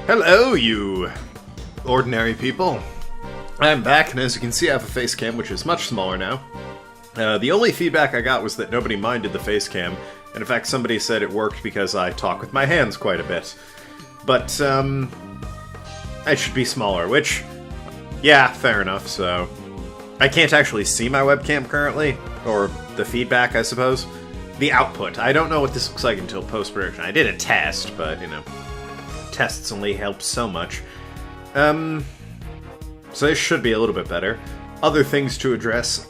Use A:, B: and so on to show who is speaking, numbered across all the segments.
A: Hello, you ordinary people. I'm back, and as you can see, I have a face cam, which is much smaller now. The only feedback I got was that nobody minded the face cam, and in fact somebody said it worked because I talk with my hands quite a bit. But, I should be smaller, which, yeah, fair enough, so... I can't actually see my webcam currently, or the feedback, I suppose. The output. I don't know what this looks like until post-production. I did a test, but, you know... tests only help so much. So this should be a little bit better. Other things to address,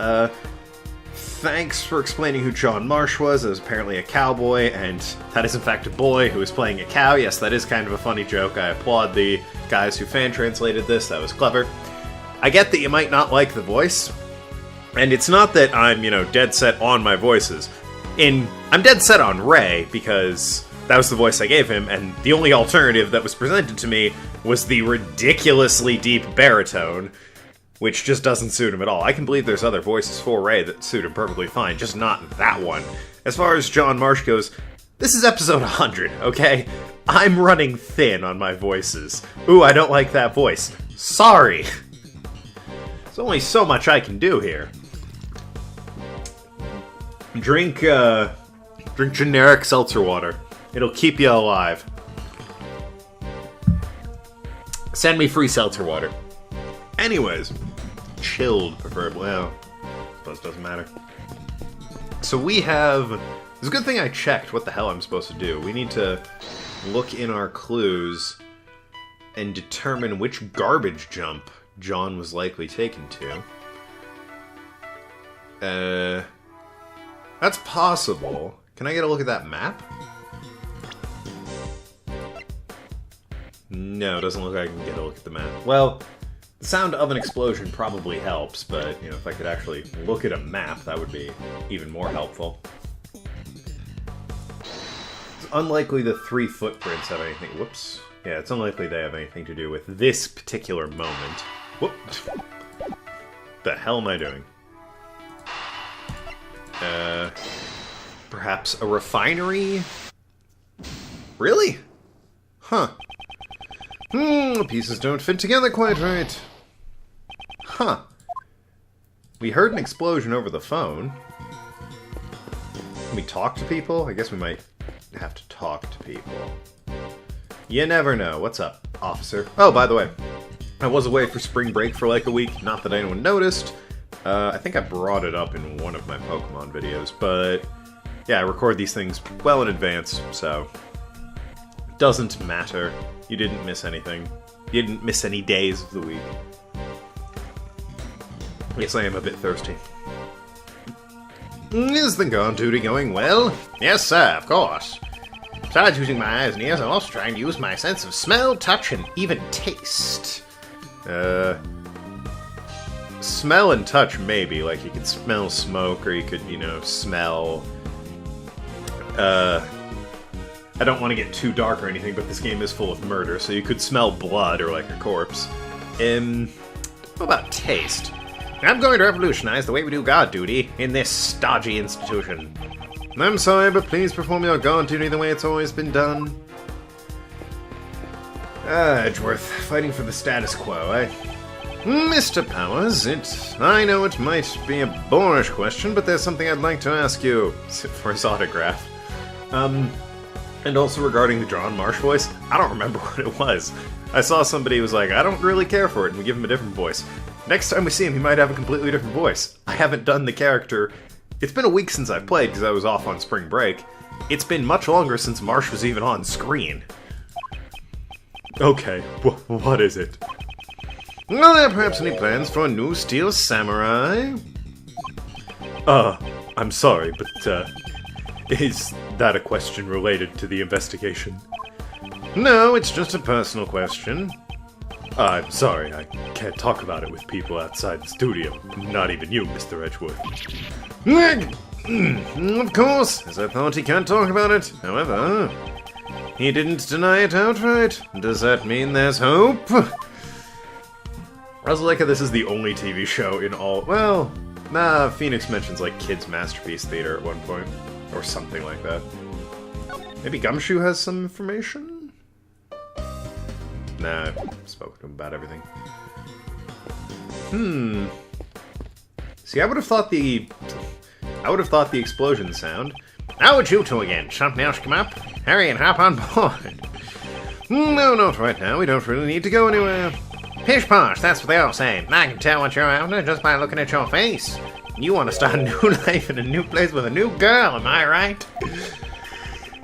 A: thanks for explaining who John Marsh was. It was apparently a cowboy, and that is in fact a boy who is playing a cow. Yes, that is kind of a funny joke. I applaud the guys who fan-translated this. That was clever. I get that you might not like the voice, and it's not that I'm, you know, dead set on my voices. I'm dead set on Ray, because... that was the voice I gave him, and the only alternative that was presented to me was the ridiculously deep baritone, which just doesn't suit him at all. I can believe there's other voices for Ray that suit him perfectly fine, just not that one. As far as John Marsh goes, this is episode 100, okay? I'm running thin on my voices. Ooh, I don't like that voice. Sorry! There's only so much I can do here. Drink generic seltzer water. It'll keep you alive. Send me free seltzer water. Anyways. Chilled, preferably. Well, I suppose it doesn't matter. So we have... it's a good thing I checked what the hell I'm supposed to do. We need to look in our clues and determine which garbage jump John was likely taken to. That's possible. Can I get a look at that map? No, it doesn't look like I can get a look at the map. Well, the sound of an explosion probably helps, but, you know, if I could actually look at a map, that would be even more helpful. It's unlikely the 3 footprints have anything... whoops. Yeah, it's unlikely they have anything to do with this particular moment. Whoop! The hell am I doing? Perhaps a refinery? Really? Huh. The pieces don't fit together quite right. Huh. We heard an explosion over the phone. Can we talk to people? I guess we might have to talk to people. You never know. What's up, officer? Oh, by the way, I was away for spring break for like a week. Not that anyone noticed. I think I brought it up in one of my Pokemon videos, but yeah, I record these things well in advance, so it doesn't matter. You didn't miss anything. You didn't miss any days of the week. Yes, I am a bit thirsty. Is the guard duty going well? Yes, sir, of course. Besides using my eyes and ears, I'm also trying to use my sense of smell, touch, and even taste. Smell and touch, maybe. Like, you could smell smoke, or you could, you know, smell... I don't want to get too dark or anything, but this game is full of murder, so you could smell blood or like a corpse. What about taste? I'm going to revolutionize the way we do guard duty in this stodgy institution. I'm sorry, but please perform your guard duty the way it's always been done. Edgeworth, fighting for the status quo, eh? Mr. Powers, I know it might be a boorish question, but there's something I'd like to ask you. For his autograph. And also regarding the John Marsh voice, I don't remember what it was. I saw somebody who was like, I don't really care for it, and we give him a different voice. Next time we see him, he might have a completely different voice. I haven't done the character. It's been a week since I've played, because I was off on spring break. It's been much longer since Marsh was even on screen. Okay, what is it? Are there perhaps any plans for a new Steel Samurai? I'm sorry, but, is that a question related to the investigation? No, it's just a personal question. I'm sorry, I can't talk about it with people outside the studio. Not even you, Mr. Edgeworth. Of course, as I thought he can't talk about it. However, he didn't deny it outright. Does that mean there's hope? I also like how this is the only TV show in all... well, Phoenix mentions, like, Kids Masterpiece Theater at one point. Or something like that. Maybe Gumshoe has some information? Nah, I've spoken to him about everything. See, I would have thought the explosion sound. How would you two again? Something else come up? Hurry and hop on board. No, not right now. We don't really need to go anywhere. Pish posh, that's what they all say. I can tell what you're after just by looking at your face. You want to start a new life in a new place with a new girl, am I right?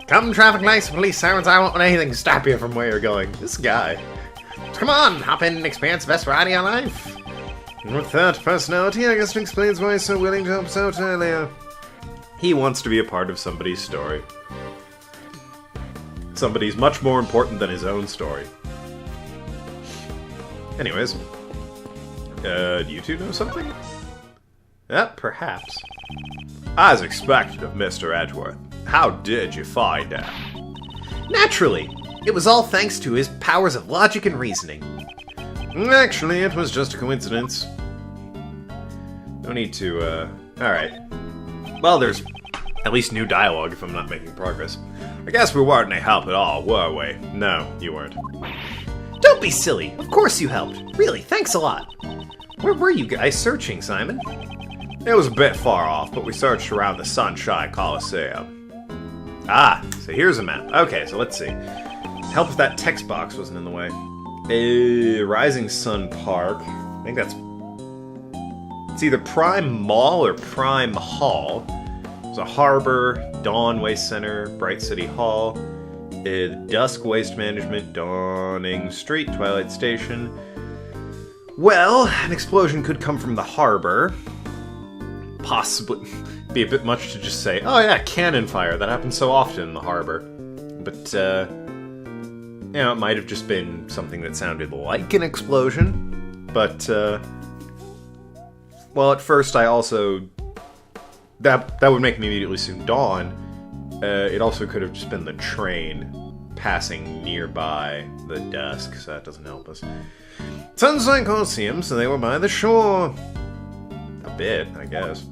A: Come traffic lights, police sirens, I won't let anything stop you from where you're going. This guy. Come on, hop in and experience the best ride of your life. And with that personality, I guess it explains why he's so willing to help us out earlier. He wants to be a part of somebody's story. Somebody's much more important than his own story. Anyways. Do you two know something? Perhaps. As expected of Mr. Edgeworth. How did you find out?
B: Naturally! It was all thanks to his powers of logic and reasoning.
A: Actually, it was just a coincidence. No need to, alright. Well, there's at least new dialogue if I'm not making progress. I guess we weren't any help at all, were we? No, you weren't.
B: Don't be silly. Of course you helped. Really, thanks a lot.
A: Where were you guys searching, Simon? It was a bit far off, but we searched around the Sunshine Coliseum. Ah, so here's a map. Okay, so let's see. Help if that text box wasn't in the way. Rising Sun Park. I think that's... It's either Prime Mall or Prime Hall. There's a harbor, Dawn Waste Center, Bright City Hall, Dusk Waste Management, Dawning Street, Twilight Station. Well, an explosion could come from the harbor. Possibly be a bit much to just say, oh yeah, cannon fire, that happens so often in the harbor. But, you know, it might have just been something that sounded like an explosion. But, well, at first I also... That would make me immediately assume Dawn. It also could have just been the train passing nearby the dusk, so that doesn't help us. Sunshine Coliseum, so they were by the shore. A bit, I guess.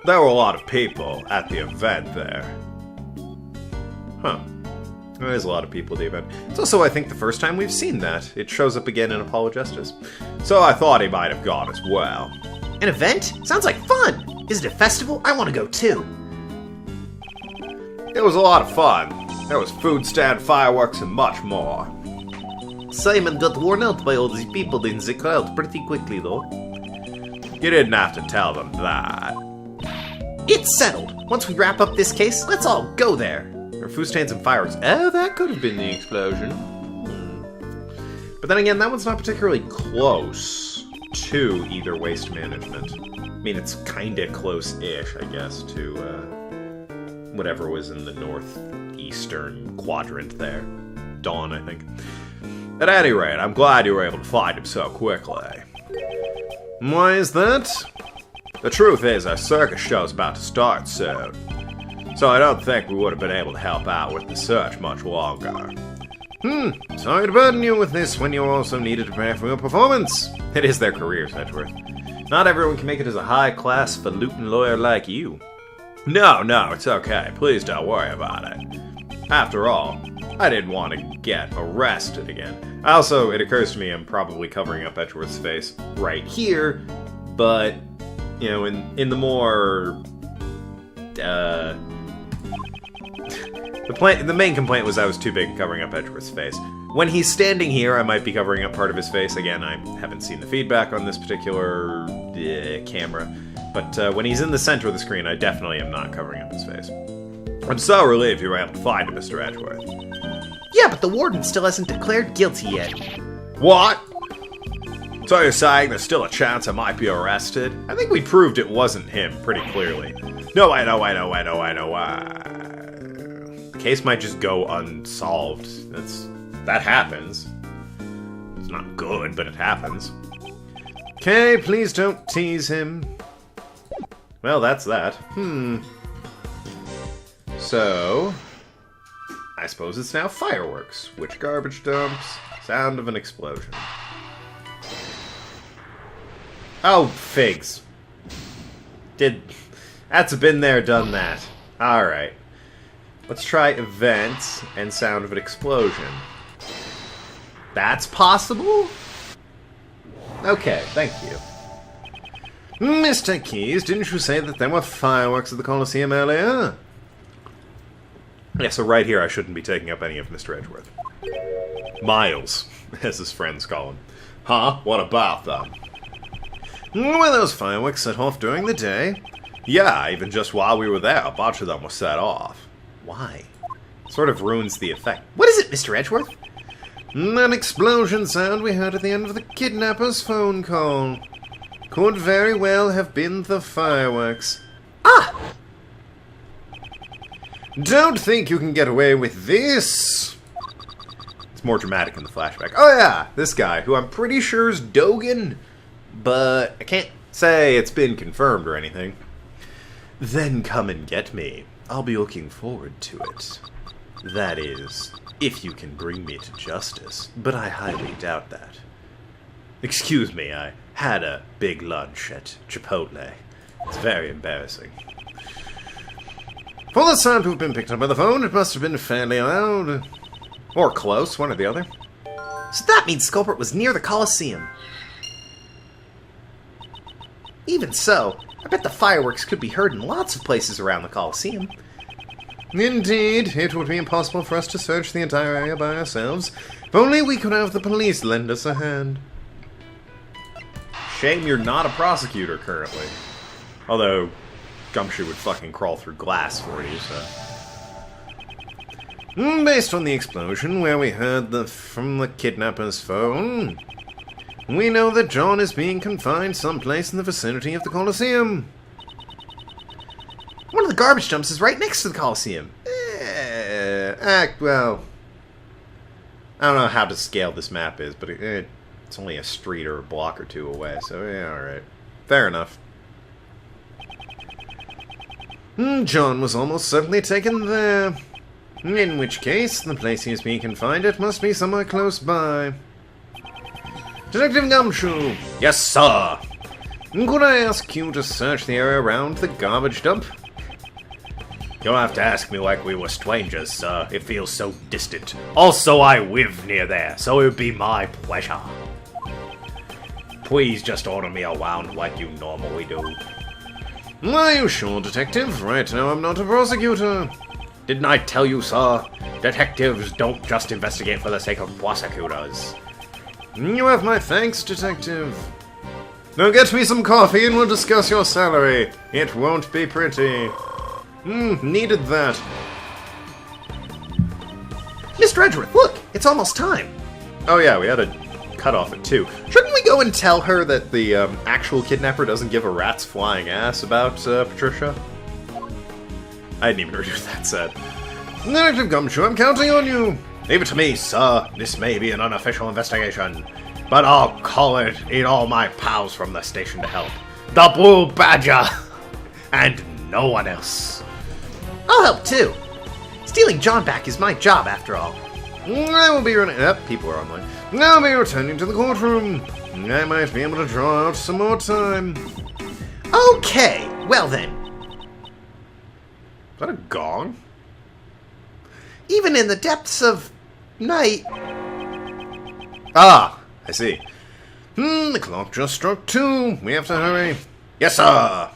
A: There were a lot of people at the event there. Huh. There's a lot of people at the event. It's also, I think, the first time we've seen that. It shows up again in Apologestus. So I thought he might have gone as well.
B: An event? Sounds like fun! Is it a festival? I want to go too.
A: It was a lot of fun. There was food stand, fireworks, and much more.
B: Simon got worn out by all these people in the crowd pretty quickly, though.
A: You didn't have to tell them that.
B: It's settled. Once we wrap up this case, let's all go there.
A: There were food stands and fireworks. Oh, that could have been the explosion. But then again, that one's not particularly close to either waste management. I mean, it's kinda close-ish, I guess, to whatever was in the northeastern quadrant there. Dawn, I think. At any rate, I'm glad you were able to find him so quickly. Why is that? The truth is, our circus show's about to start soon. So I don't think we would have been able to help out with the search much longer. Sorry to burden you with this when you also needed to prepare for your performance. It is their careers, Edgeworth. Not everyone can make it as a high-class falutin lawyer like you. No, it's okay. Please don't worry about it. After all, I didn't want to get arrested again. Also, it occurs to me I'm probably covering up Edgeworth's face right here, but, you know, in the more... The main complaint was I was too big covering up Edgeworth's face. When he's standing here, I might be covering up part of his face. Again, I haven't seen the feedback on this particular camera. But when he's in the center of the screen, I definitely am not covering up his face. I'm so relieved you were able to find him, Mr. Edgeworth.
B: Yeah, but the warden still hasn't declared guilty yet.
A: What? So you're saying there's still a chance I might be arrested? I think we proved it wasn't him pretty clearly. No, I know. The case might just go unsolved. That happens. It's not good, but it happens. Okay, please don't tease him. Well, that's that. So, I suppose it's now fireworks. Which garbage dumps? Sound of an explosion. Oh, figs. That's been there, done that. Alright. Let's try events and sound of an explosion. That's possible? Okay, thank you. Mr. Keys, didn't you say that there were fireworks at the Coliseum earlier? Yeah, so right here I shouldn't be taking up any of Mr. Edgeworth. Miles, as his friends call him. Huh? What about them? Were those fireworks set off during the day? Yeah, even just while we were there, a bunch of them were set off. Why? Sort of ruins the effect. What is it, Mr. Edgeworth? That explosion sound we heard at the end of the kidnapper's phone call. Could very well have been the fireworks. Ah! Don't think you can get away with this! It's more dramatic in the flashback. Oh yeah, this guy, who I'm pretty sure is Dogan, but I can't say it's been confirmed or anything. Then come and get me. I'll be looking forward to it. That is, if you can bring me to justice, but I highly doubt that. Excuse me, I had a big lunch at Chipotle. It's very embarrassing. For the sound to have been picked up by the phone, it must have been fairly loud. Or close, one or the other. So that means Sculpert was near the Coliseum. Even so, I bet the fireworks could be heard in lots of places around the Coliseum. Indeed, it would be impossible for us to search the entire area by ourselves. If only we could have the police lend us a hand. Shame you're not a prosecutor currently. Although, Gumshoe would fucking crawl through glass for you, so... Based on the explosion where we heard from the kidnapper's phone, we know that John is being confined someplace in the vicinity of the Coliseum. One of the garbage dumps is right next to the Coliseum. Well... I don't know how to scale this map is, but it's only a street or a block or two away, so yeah, alright. Fair enough. John was almost certainly taken there. In which case, the place he is being confined at must be somewhere close by. Detective Gumshoe! Yes, sir! Could I ask you to search the area around the garbage dump? You'll have to ask me like we were strangers, sir. It feels so distant. Also, I live near there, so it would be my pleasure. Please just order me around like you normally do. Are you sure, Detective? Right now I'm not a prosecutor. Didn't I tell you, sir? Detectives don't just investigate for the sake of prosecutors. You have my thanks, Detective. Now get me some coffee and we'll discuss your salary. It won't be pretty. Needed that. Mr. Edgeworth, look! It's almost time. Oh yeah, we had a cutoff at 2. Shouldn't we go and tell her that the actual kidnapper doesn't give a rat's flying ass about Patricia? I didn't even read what that said. Detective Gumshoe, I'm counting on you. Leave it to me, sir. This may be an unofficial investigation, but I'll call it in all my pals from the station to help. The Blue Badger! And no one else. I'll help too. Stealing John back is my job, after all. I will be running... people are online. I'll be returning to the courtroom. I might be able to draw out some more time. Okay, well then. Is that a gong? Even in the depths of night... Ah, I see. The clock just struck 2. We have to hurry. Yes, sir.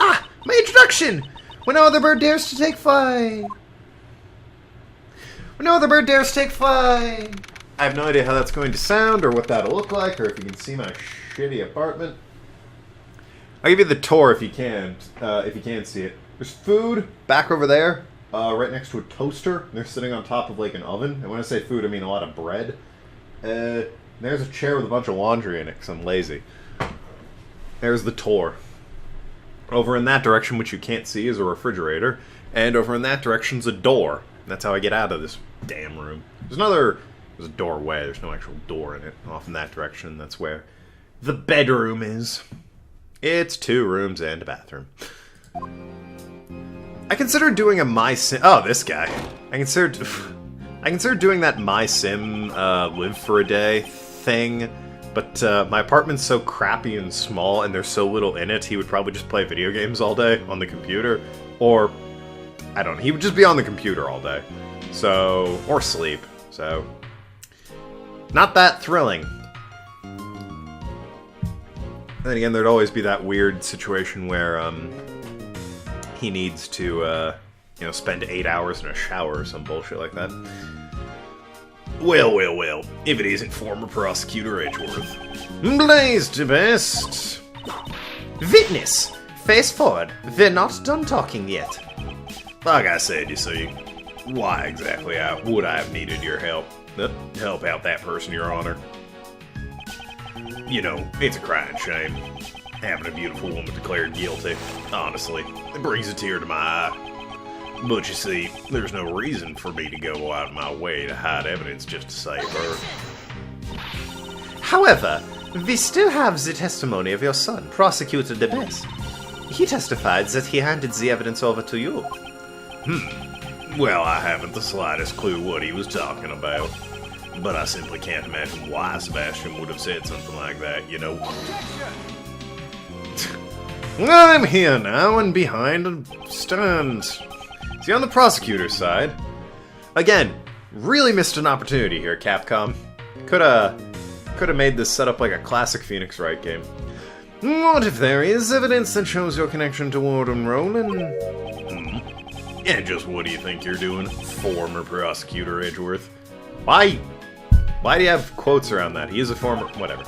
A: Ah, my introduction! When no other bird dares to take flight. When no other bird dares to take flight. I have no idea how that's going to sound, or what that'll look like, or if you can see my shitty apartment. I'll give you the tour if you can see it. There's food back over there, right next to a toaster. They're sitting on top of like an oven. And when I say food, I mean a lot of bread. There's a chair with a bunch of laundry in it, because I'm lazy. There's the tour. Over in that direction, which you can't see, is a refrigerator. And over in that direction's a door. That's how I get out of this damn room. There's a doorway. There's no actual door in it. Off in that direction, that's where the bedroom is. It's 2 rooms and a bathroom. I considered doing a My Sim... Oh, this guy. I considered doing that My Sim live for a day thing, but my apartment's so crappy and small, and there's so little in it, he would probably just play video games all day on the computer, or I don't know, he would just be on the computer all day. So, or sleep. So, not that thrilling. Then again, there'd always be that weird situation where, he needs to, you know, spend 8 hours in a shower or some bullshit like that. Well, well, well, if it isn't former prosecutor Edgeworth. Blazed to best.
B: Witness, face forward. We're not done talking yet.
A: Like I said, you see, why exactly would I have needed your help? Help out that person, Your Honor. You know, it's a crying shame. Having a beautiful woman declared guilty. Honestly, it brings a tear to my eye. But you see, there's no reason for me to go out of my way to hide evidence just to save her.
B: However, we still have the testimony of your son, Prosecutor DeBess. He testified that he handed the evidence over to you.
A: Well, I haven't the slightest clue what he was talking about. But I simply can't imagine why Sebastian would have said something like that, you know? I'm here now and behind a stand. See, on the prosecutor's side, again, really missed an opportunity here, Capcom. Coulda made this setup like a classic Phoenix Wright game. What if there is evidence that shows your connection to Warden Roland? And just what do you think you're doing, former prosecutor Edgeworth? Why do you have quotes around that? He is a former... whatever.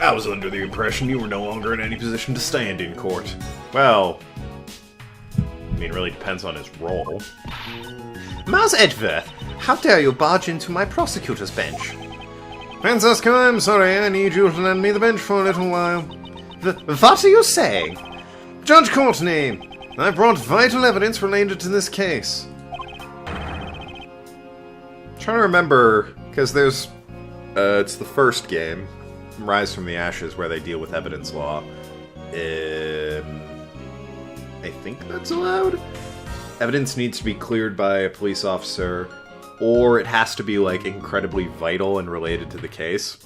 A: I was under the impression you were no longer in any position to stand in court. Well... I mean, it really depends on his role.
B: Miles Edgeworth, how dare you barge into my prosecutor's bench?
A: Francesco, I'm sorry, I need you to lend me the bench for a little while.
B: What are you saying?
A: Judge Courtney, I brought vital evidence related to this case. I'm trying to remember, because there's... it's the first game, Rise from the Ashes, where they deal with evidence law. I think that's allowed? Evidence needs to be cleared by a police officer, or it has to be, like, incredibly vital and related to the case.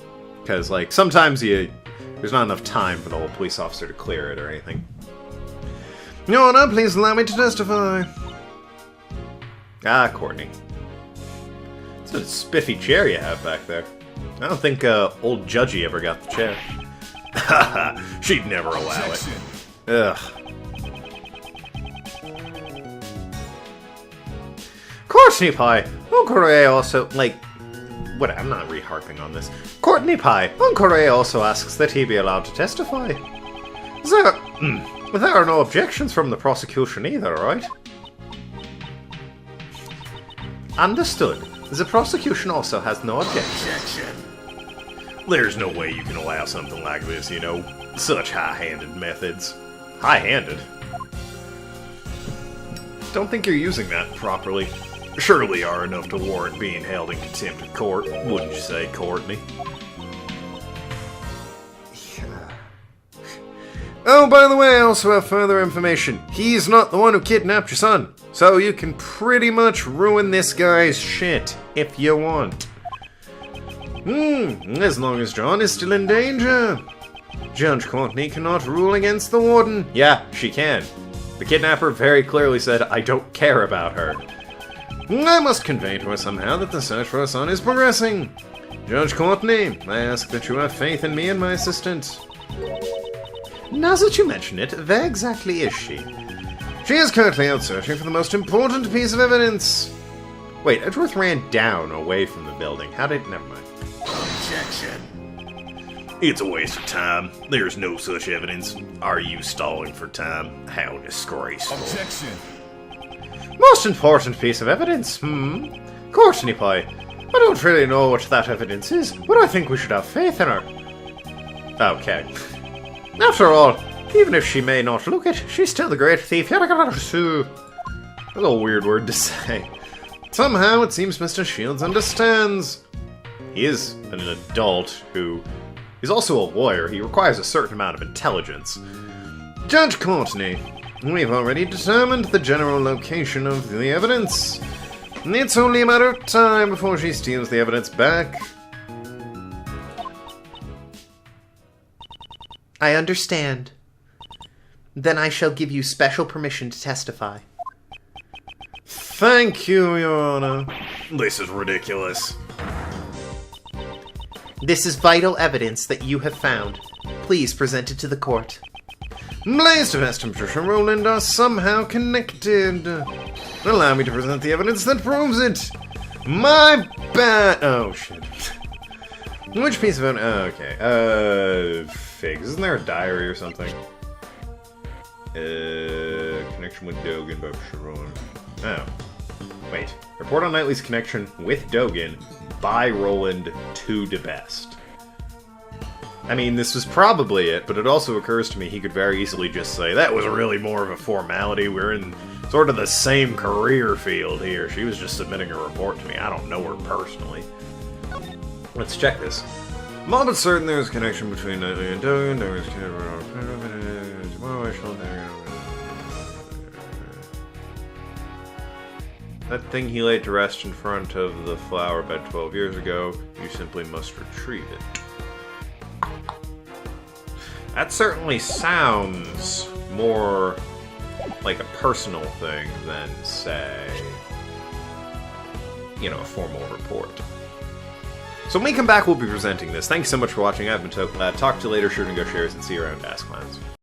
A: Because, like, sometimes there's not enough time for the whole police officer to clear it or anything. Your Honor, please allow me to testify. Ah, Courtney. It's a spiffy chair you have back there. I don't think old Judgy ever got the chair. Haha, she'd never allow it. Ugh.
B: Courtney Pie, Uncle Ray also, like, what? I'm not re-harping on this. Courtney Pie, Uncle Ray also asks that he be allowed to testify.
A: There are no objections from the prosecution either, right?
B: Understood. The prosecution also has no objection.
A: There's no way you can allow something like this, you know? Such high-handed methods. High-handed? Don't think you're using that properly. Surely are enough to warrant being held in contempt of court, wouldn't you say, Courtney? Oh, by the way, I also have further information. He's not the one who kidnapped your son. So you can pretty much ruin this guy's shit, if you want. As long as John is still in danger. Judge Courtney cannot rule against the warden. Yeah, she can. The kidnapper very clearly said, I don't care about her. I must convey to her somehow that the search for her son is progressing. Judge Courtney, I ask that you have faith in me and my assistant.
B: Now that you mention it, where exactly is she?
A: She is currently out searching for the most important piece of evidence. Wait, Edgeworth ran down away from the building. How did... never mind. Objection. It's a waste of time. There's no such evidence. Are you stalling for time? How disgraceful. Objection.
B: Most important piece of evidence, Courtney Pie, I don't really know what that evidence is, but I think we should have faith in her.
A: Okay.
B: After all, even if she may not look it, she's still the great thief.
A: That's a weird word to say. Somehow it seems Mr. Shields understands. He is an adult who is also a lawyer. He requires a certain amount of intelligence. Judge Courtney, we've already determined the general location of the evidence. It's only a matter of time before she steals the evidence back.
B: I understand. Then I shall give you special permission to testify.
A: Thank you, Your Honor. This is ridiculous.
B: This is vital evidence that you have found. Please present it to the court.
A: Blaze Vest and Patricia Rowland are somehow connected. Allow me to present the evidence that proves it. My bad. Oh, shit. Which piece of evidence? Oh, okay. Figs. Isn't there a diary or something? Connection with Dogen by Patricia Rowland. Oh. Wait. Report on Knightley's connection with Dogen by Roland to DeBest. I mean, this was probably it, but it also occurs to me he could very easily just say, that was really more of a formality, we're in sort of the same career field here. She was just submitting a report to me. I don't know her personally. Let's check this. I'm all but certain there was a connection between Knightley and Dogen. There was that thing he laid to rest in front of the flower bed 12 years ago. You simply must retrieve it. That certainly sounds more like a personal thing than, say, you know, a formal report. So when we come back, we'll be presenting this. Thanks so much for watching. I've been Tokenlad. Talk to you later. Sure to go shares and see you around Ask Clowns.